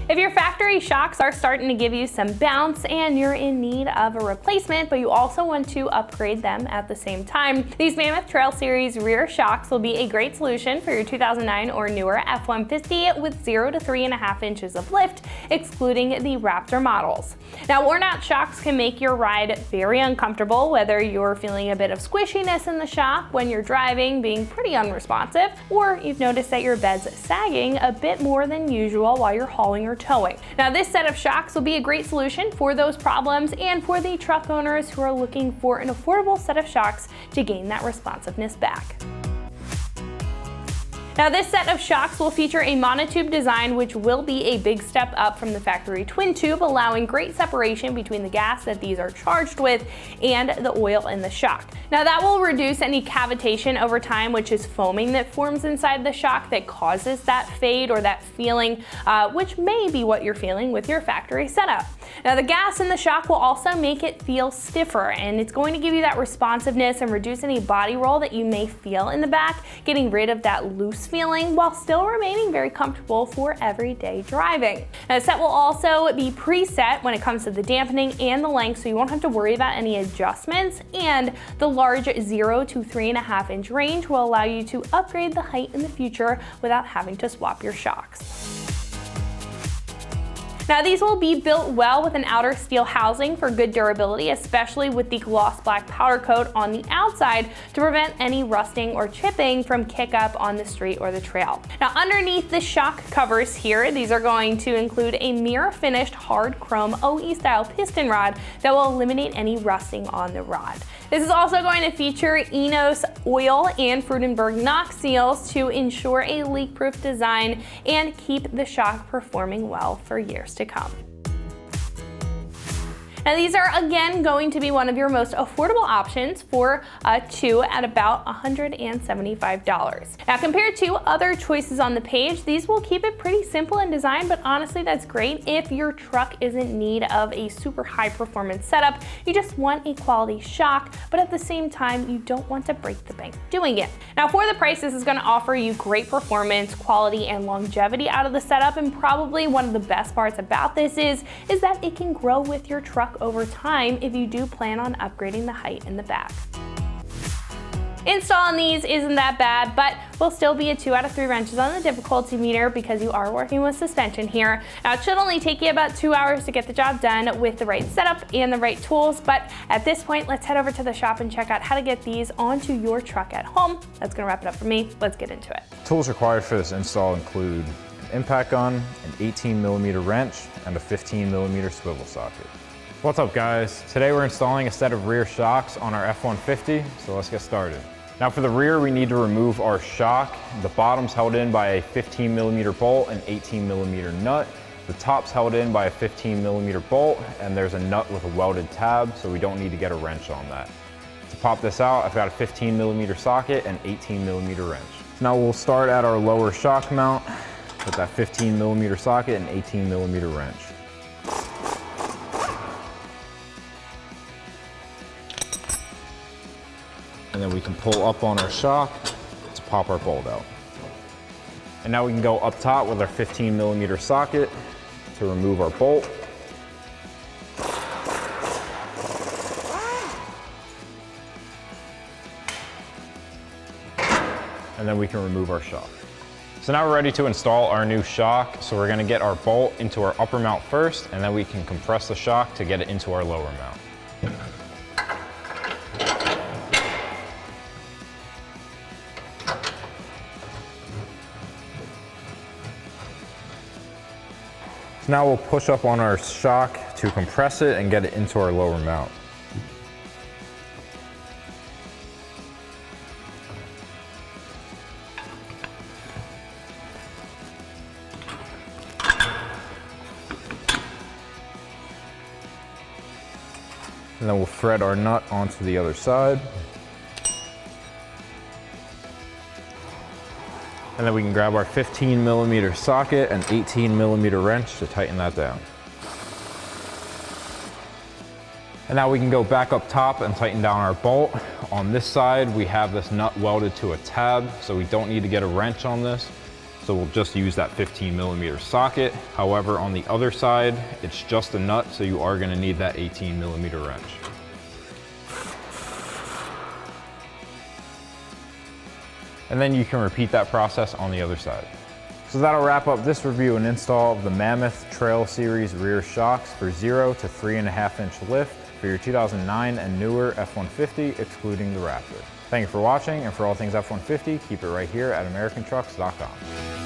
If your factory shocks are starting to give you some bounce and you're in need of a replacement, but you also want to upgrade them at the same time, these Mammoth Trail Series rear shocks will be a great solution for your 2009 or newer F-150 with 0 to 3.5 inches of lift, excluding the Raptor models. Now, worn out shocks can make your ride very uncomfortable, whether you're feeling a bit of squishiness in the shock when you're driving, being pretty unresponsive, or you've noticed that your bed's sagging a bit more than usual while you're hauling or towing. Now, this set of shocks will be a great solution for those problems and for the truck owners who are looking for an affordable set of shocks to gain that responsiveness back. Now, this set of shocks will feature a monotube design, which will be a big step up from the factory twin tube, allowing great separation between the gas that these are charged with and the oil in the shock. Now, that will reduce any cavitation over time, which is foaming that forms inside the shock that causes that fade or that feeling, which may be what you're feeling with your factory setup. Now, the gas in the shock will also make it feel stiffer, and it's going to give you that responsiveness and reduce any body roll that you may feel in the back, getting rid of that loose feeling while still remaining very comfortable for everyday driving. Now, the set will also be preset when it comes to the dampening and the length, so you won't have to worry about any adjustments, and the large 0 to 3.5 inch range will allow you to upgrade the height in the future without having to swap your shocks. Now, these will be built well with an outer steel housing for good durability, especially with the gloss black powder coat on the outside to prevent any rusting or chipping from kick up on the street or the trail. Now, underneath the shock covers here, these are going to include a mirror finished hard chrome OE style piston rod that will eliminate any rusting on the rod. This is also going to feature Enos oil and Frudenberg Knox seals to ensure a leak-proof design and keep the shock performing well for years to come. Now, these are again going to be one of your most affordable options for two at about $175. Now, compared to other choices on the page, these will keep it pretty simple in design, but honestly, that's great if your truck isn't in need of a super high performance setup. You just want a quality shock, but at the same time, you don't want to break the bank doing it. Now, for the price, this is going to offer you great performance, quality, and longevity out of the setup, and probably one of the best parts about this is that it can grow with your truck over time if you do plan on upgrading the height in the back. Installing these isn't that bad, but will still be a 2 out of 3 wrenches on the difficulty meter because you are working with suspension here. Now, it should only take you about 2 hours to get the job done with the right setup and the right tools, but at this point, let's head over to the shop and check out how to get these onto your truck at home. That's gonna wrap it up for me. Let's get into it. Tools required for this install include an impact gun, an 18mm wrench, and a 15mm swivel socket. What's up, guys? Today we're installing a set of rear shocks on our F-150, so let's get started. Now, for the rear, we need to remove our shock. The bottom's held in by a 15mm bolt and 18mm nut. The top's held in by a 15mm bolt, and there's a nut with a welded tab, so we don't need to get a wrench on that. To pop this out, I've got a 15mm socket and 18mm wrench. Now we'll start at our lower shock mount with that 15mm socket and 18mm wrench. And then we can pull up on our shock to pop our bolt out. And now we can go up top with our 15mm socket to remove our bolt. And then we can remove our shock. So now we're ready to install our new shock. So we're gonna get our bolt into our upper mount first, and then we can compress the shock to get it into our lower mount. Now we'll push up on our shock to compress it and get it into our lower mount. And then we'll thread our nut onto the other side. And then we can grab our 15mm socket and 18mm wrench to tighten that down. And now we can go back up top and tighten down our bolt. On this side, we have this nut welded to a tab, so we don't need to get a wrench on this. So we'll just use that 15mm socket. However, on the other side, it's just a nut, so you are gonna need that 18mm wrench. And then you can repeat that process on the other side. So that'll wrap up this review and install of the Mammoth Trail Series rear shocks for 0 to 3.5 inch lift for your 2009 and newer F-150, excluding the Raptor. Thank you for watching, and for all things F-150, keep it right here at AmericanTrucks.com.